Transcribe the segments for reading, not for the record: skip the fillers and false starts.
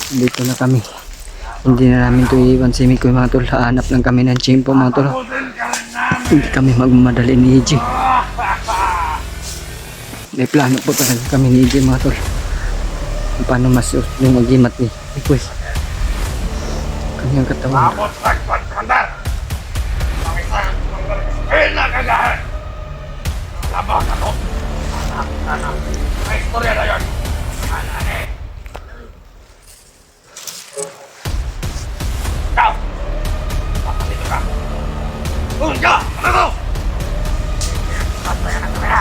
Dito na kami. Hindi na namin ito iiwan si Mikoy mga tol. Hahanap lang kami ng chimpo mga tol. Hindi kami magmamadali ni EJ. May plano po talaga kami ni EJ mga tol. Paano mas yung agimat ni Mikoy. Kanyang katawan. Laban na to. Anak. May istorya na yun. Anane. Ikaw! Pakalito ka! Tulog ka! Ano to? Katayan ang kamera!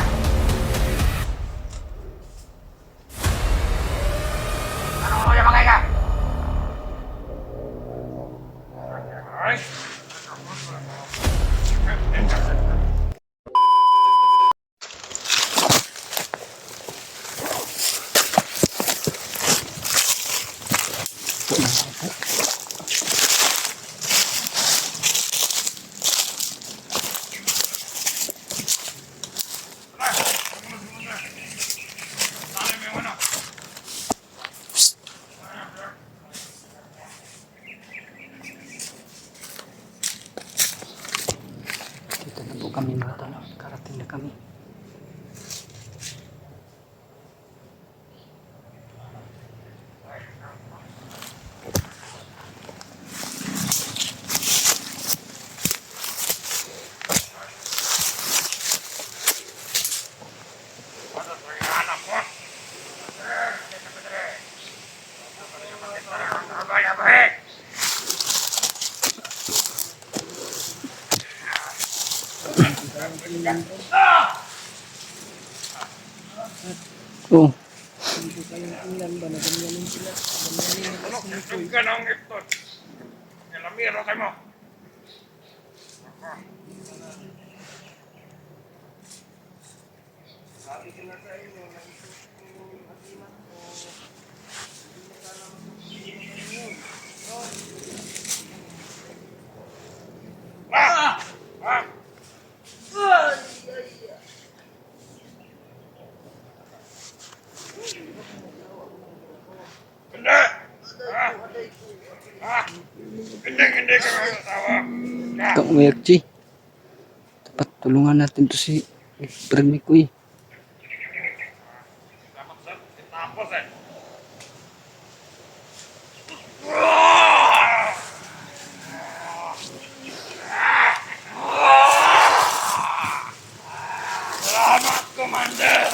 Anong loya magay ka? Ay! Dito na po kami mga tol. Karating na kami. Oh. Yung ganang ito. Yalamiro kayo mo. Ah! Ah! Hindi! Ah! Ah! Hindi ka nagsasawa. Kang umiyak, G. Dapat tulungan natin to si Brad Mikoy. Tapos eh. Salamat, Commander!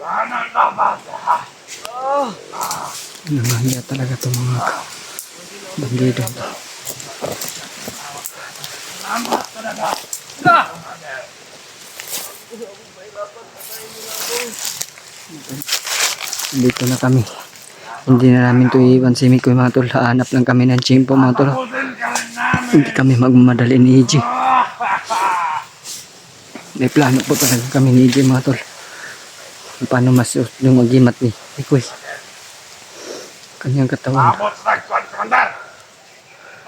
Sana laban! Nangahiya talaga itong mga bandido. Salamat talaga! Dito na kami. Hindi na namin ito iiwan si Mikoy mga tol. Hahanap lang kami ng chimpo mga tol. Tapusin ka rin namin! Hindi kami magmamadali ni EJ. May plano po talaga kami ni EJ mga tol. Paano mas yung agimat ni Mikoy. Kanyang katawan. Abot sa Commander!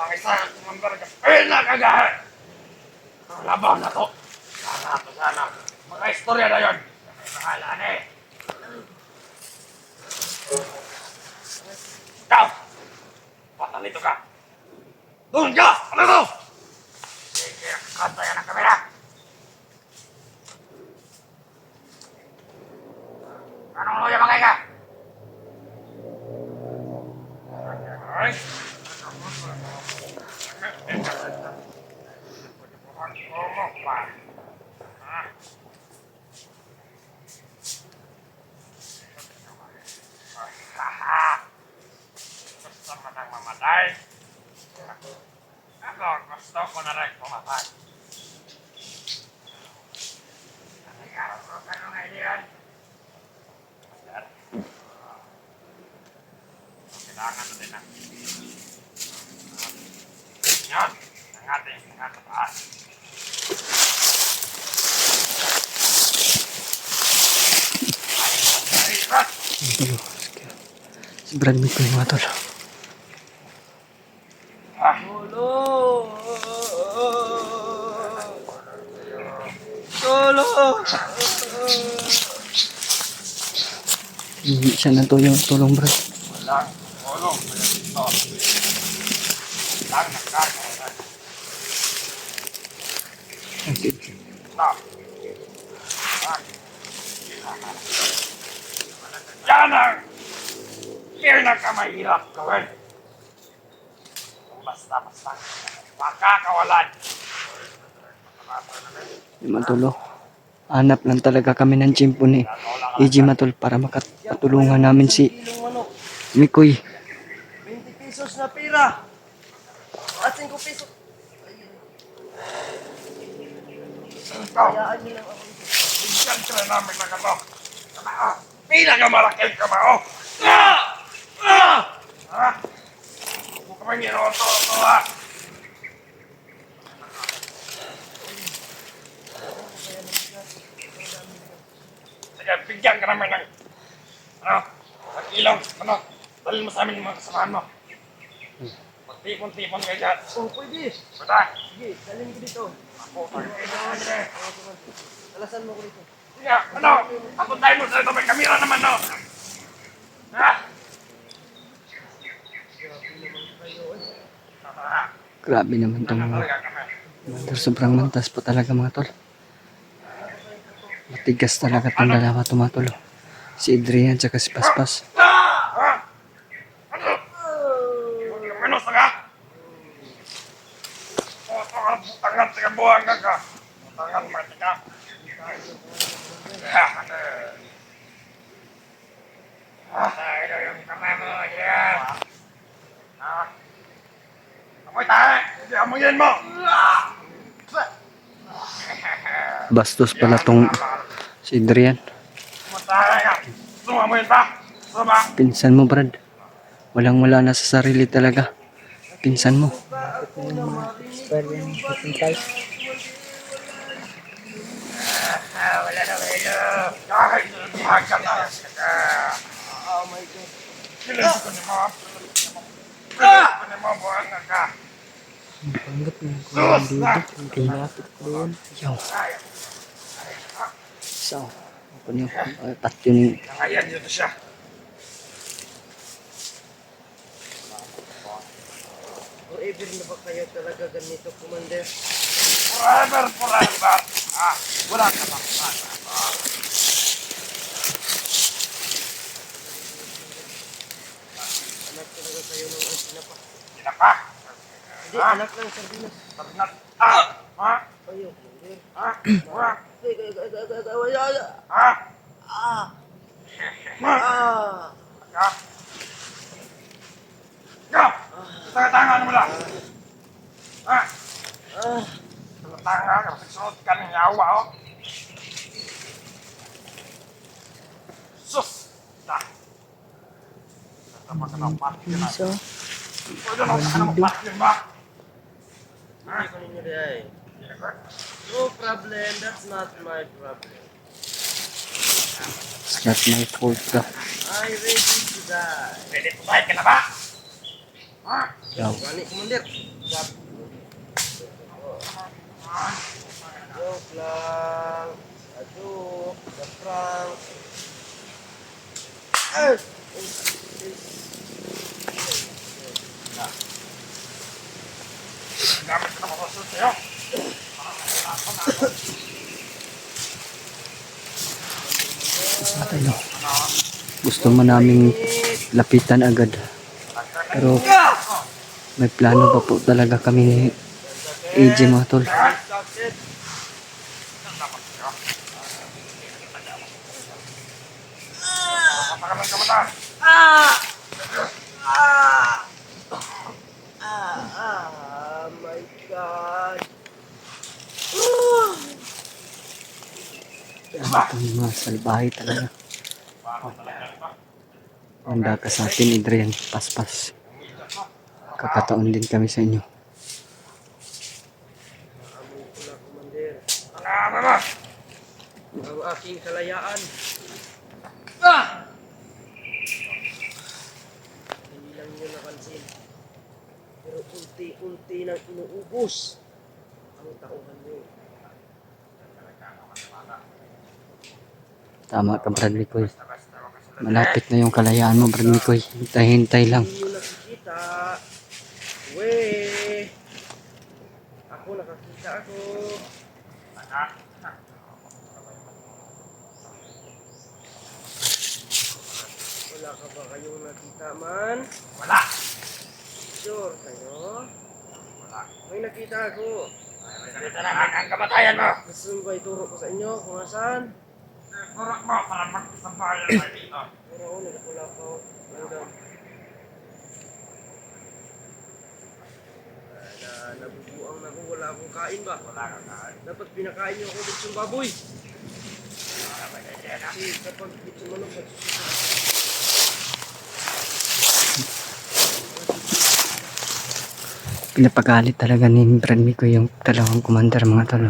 Ang isa Commander ka pinakagahan! Laban na to! Sana. Mga istorya na yun! Pangalan eh! Ikaw! Patalito ka! Doon ka! Ano to? Sige, katayan ang kamera! Anong loya magay ka? Ay! Gusto mo nang mamatay? Ako, gusto ko na rin pumatay. Ano nga yan? Kailangan natin na. nakataas. Mahirap. Tulo. Si Brad Mikoy mga tol. Ah, Hindi siya ng tulong Brad. walang tulong sa dito. Walang nagkakaroon. Okay. Stop. Yan ang pinakamahirap gawin. Basta-basta makakawalan. Yung Matol, oh. Hanap lang talaga kami ng tsimpo ni EJ Matol para makatulungan namin si Mikoy. 20 pesos na pira. At 5 pesos. Ikaw, Hayaan niyo lang ako. bigyan ka na namin ng ano. Pinakamalaking kamao. Ah! Ah! Ha? Huwag ka man ito, ha? Sige, bigyan ka namin ng ano, ng ilong, ano, dalhin mo sa amin yung mga kasamahan mo. Magtipon-tipon kayo dyan. Oh, pwede. Bata, Sige, dalhin ko dito. ako, kailangan nila eh. Alasan mo ko dito. Sige, ano, papuntahin mo sa ito, may kamera naman, no? Ha? Grabe naman itong mga Matol. Sobrang mantas po talaga mga tol. Matigas talaga itong dalawa tumatol. Si Adrian tsaka si Paspas. Ano sa ka? Tangan sa kabuhan ka. Tangan mati ka. Ito yung kamay mo. Yan. Amoy tayo. Hindi amoyin mo. Bastos pala tong si Adrian. Matay ka. Sumamoyin pa. Suma. Pinsan mo Brad. Walang wala na sa sarili talaga. Pinsan mo. Wala na kayo. Kahit buhag ka na. Oh my God. Kailan ko ni mo. Kailan ko ni mo buhag ka. Panggap na Sus na. Kinapit ko doon. Yaw. So, ako niyo. Tatyo ni Nangayan dito siya. Forever na ba kayo talaga ganito, Commander? Forever. Wala ka bang Anak talaga kayo ng sinapa. Sinapa. Hindi, anak lang sardinas. Sarnat. Ha? Kayo, Commander. Ha? Wala. Ah! Ha? Ah! Ha? Ah! Ha? Go! Tangan mo lang. Ha? Ah! Tangan ka. Sunod ka ng yawa, oh. Sus! Da! Tama ka ng patin na. Pwede na ka ng patin ba? Hindi ko ninyo dihay. No problem, that's not my problem. It's not my fault ka. I ready to die. Pwede pumayag ka na ba? Ha? Yaw. Gani, Commander. Joke lang. A joke. A prank. Ah! Gamit ka na mabasunod sa'yo. At ano, gusto mo naming lapitan agad. Pero may plano pa po talaga kami ni EJ mga tol. Success. Papakalan ka mata. My God. Itong mga salbahe talaga. Handa ka sa atin, Adrian. Paspas. Kakataon din kami sa inyo. ang aking kalayaan. Ah! Hindi lang nyo napansin. Pero unti-unti nang inuubos ang tauhan nyo. Tama ka, Brad Mikoy. Malapit na yung kalayaan mo, Brad Mikoy. Hintay-hintay lang. Hindi nyo nakikita. Weh! Ako nakakita ako. Wala ka ba kayong nakita man? Wala! Sure kayo? Wala. May nakita ako. Ito naman ang kamatayan mo! Gusto mo ba ituro ko sa inyo kung asan? Kurok mo para magsabayan tayo dito. Pero ako nagpula ko. Hanggang. Nabubuang na ako. Wala akong kain ba? Wala kang kain. Dapat pinakain niyo ako dito yung baboy. Wala ba yan? Kasi kapag dito manok nagsususunod. Pinapagalit talaga ni Brad Mikoy yung dalawang commander, mga tolo.